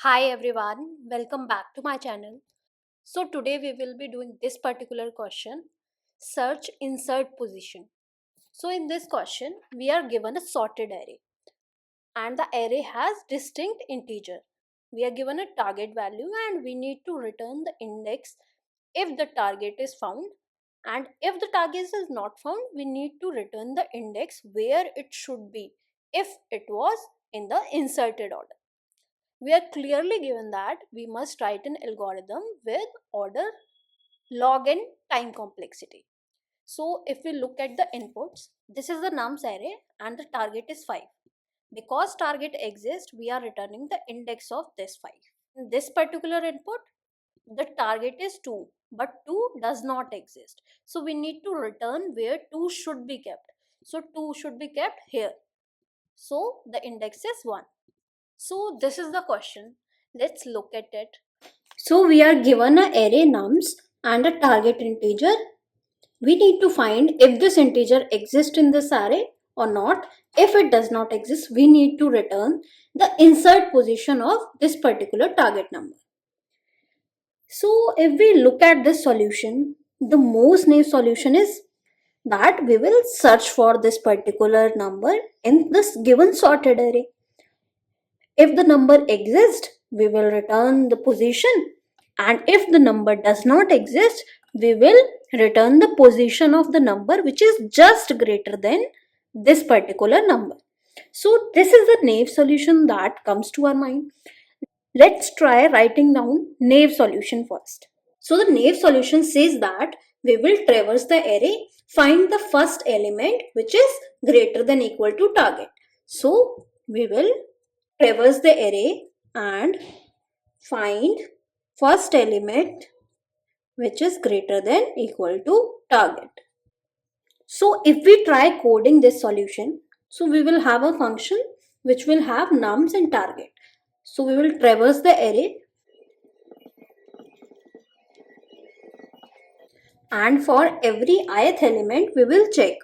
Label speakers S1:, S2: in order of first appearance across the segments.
S1: Hi everyone, welcome back to my channel. So today we will be doing this particular question, search insert position. So in this question we are given a sorted array and the array has distinct integer. We are given a target value and we need to return the index if the target is found, and if the target is not found we need to return the index where it should be if it was in the inserted order. We are clearly given that we must write an algorithm with order, log and time complexity. So if we look at the inputs, this is the nums array and the target is 5. Because target exists, we are returning the index of this 5. In this particular input, the target is 2, but 2 does not exist. So we need to return where 2 should be kept. So 2 should be kept here. So the index is 1. So this is the question. Let's look at it. So we are given an array nums and a target integer. We need to find if this integer exists in this array or not. If it does not exist, we need to return the insert position of this particular target number. So if we look at this solution, the most naive solution is that we will search for this particular number in this given sorted array. If the number exists, we will return the position, and if the number does not exist, we will return the position of the number which is just greater than this particular number. So this is the naive solution that comes to our mind. Let's try writing down naive solution first. So the naive solution says that we will traverse the array, find the first element which is greater than equal to target. So we will traverse the array and find first element which is greater than equal to target. So if we try coding this solution, so we will have a function which will have nums and target. So we will traverse the array, and for every ith element we will check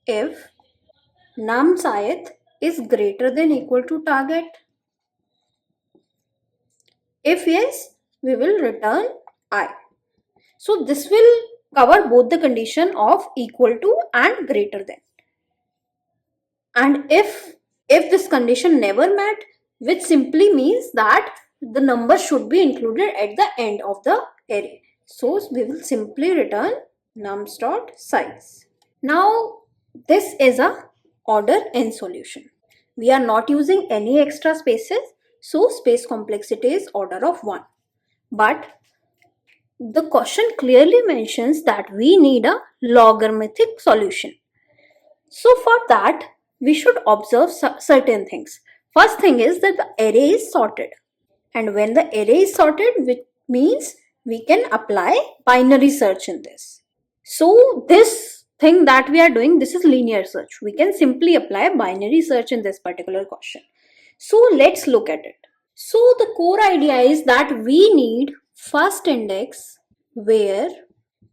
S1: if nums ith is greater than equal to target. If yes, we will return I. So this will cover both the condition of equal to and greater than. And if this condition never met, which simply means that the number should be included at the end of the array. So we will simply return nums dot size. Now this is a order n solution. We are not using any extra spaces, so space complexity is order of 1. But the question clearly mentions that we need a logarithmic solution. So for that, we should observe certain things. First thing is that the array is sorted. And when the array is sorted, which means we can apply binary search in this. So this thing that we are doing, this is linear search. We can simply apply binary search in this particular question. So let's look at it. So the core idea is that we need first index where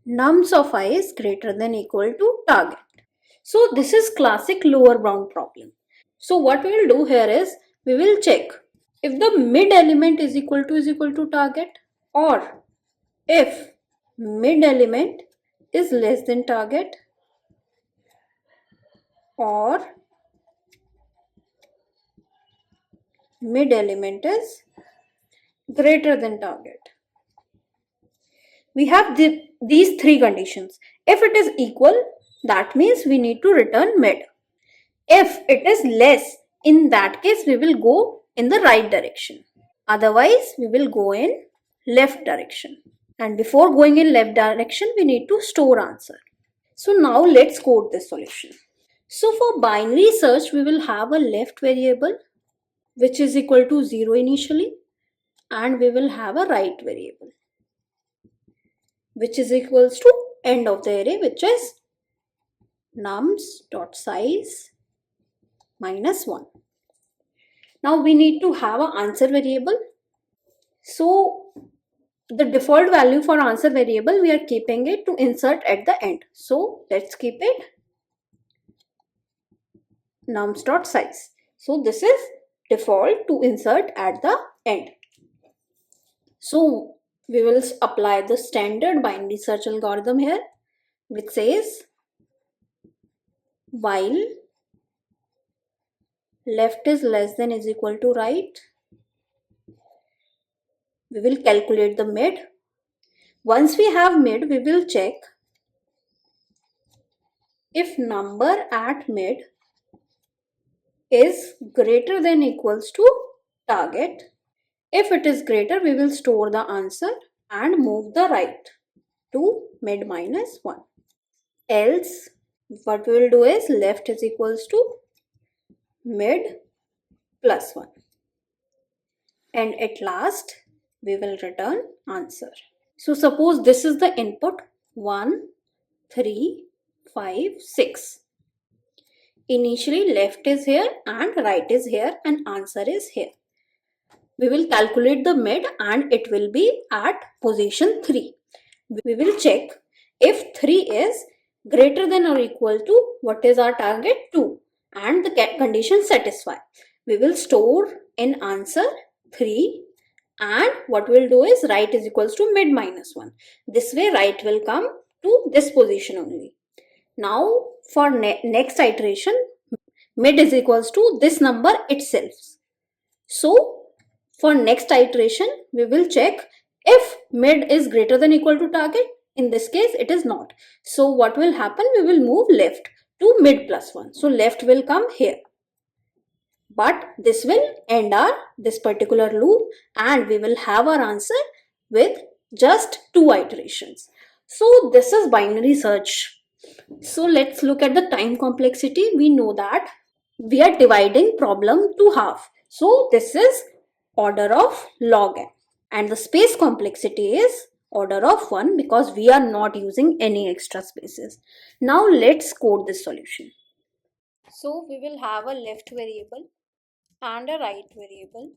S1: nums of I is greater than equal to target. So this is classic lower bound problem. So what we will do here is we will check if the mid element is equal to target, or if mid element is less than target, or mid element is greater than target. We have these three conditions. If it is equal, that means we need to return mid. If it is less, in that case we will go in the right direction. Otherwise, we will go in left direction. And before going in left direction, we need to store answer. So now let's code this solution. So for binary search, we will have a left variable which is equal to 0 initially, and we will have a right variable which is equals to end of the array, which is nums dot size minus 1. Now we need to have an answer variable. So the default value for answer variable, we are keeping it to insert at the end. So let's keep it nums dot size. So this is default to insert at the end. So we will apply the standard binary search algorithm here, which says while left is less than is equal to right, we will calculate the mid. Once we have mid, we will check if number at mid is greater than equals to target. If it is greater, we will store the answer and move the right to mid minus 1. Else, what we will do is left is equals to mid plus 1. And at last, we will return answer. So suppose this is the input 1, 3, 5, 6. Initially left is here and right is here and answer is here. We will calculate the mid and it will be at position 3. We will check if 3 is greater than or equal to what is our target 2 and the condition satisfy. We will store in answer 3 and what we'll do is right is equals to mid minus 1. This way right will come to this position only. Now for next iteration, mid is equals to this number itself. So for next iteration, we will check if mid is greater than equal to target. In this case, it is not. So what will happen? We will move left to mid plus 1. So left will come here. But this will end this particular loop and we will have our answer with just 2 iterations. So this is binary search. So let's look at the time complexity. We know that we are dividing problem to half. So this is order of log n and the space complexity is order of 1 because we are not using any extra spaces. Now let's code this solution. So we will have a left variable and a right variable.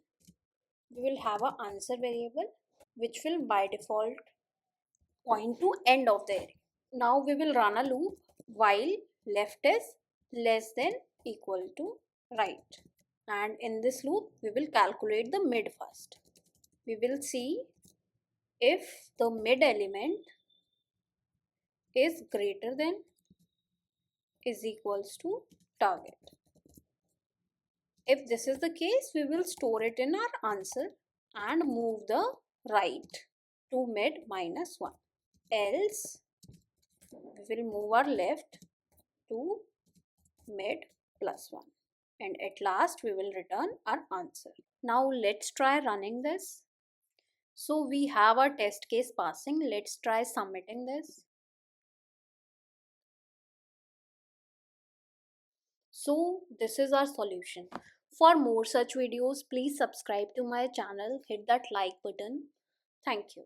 S1: We will have an answer variable which will by default point to end of the array. Now we will run a loop while left is less than equal to right. And in this loop we will calculate the mid first. We will see if the mid element is greater than is equals to target. If this is the case, we will store it in our answer and move the right to mid minus 1. Else, we will move our left to mid plus 1. And at last, we will return our answer. Now, let's try running this. So, we have our test case passing. Let's try submitting this. So, this is our solution. For more such videos, please subscribe to my channel, hit that like button. Thank you.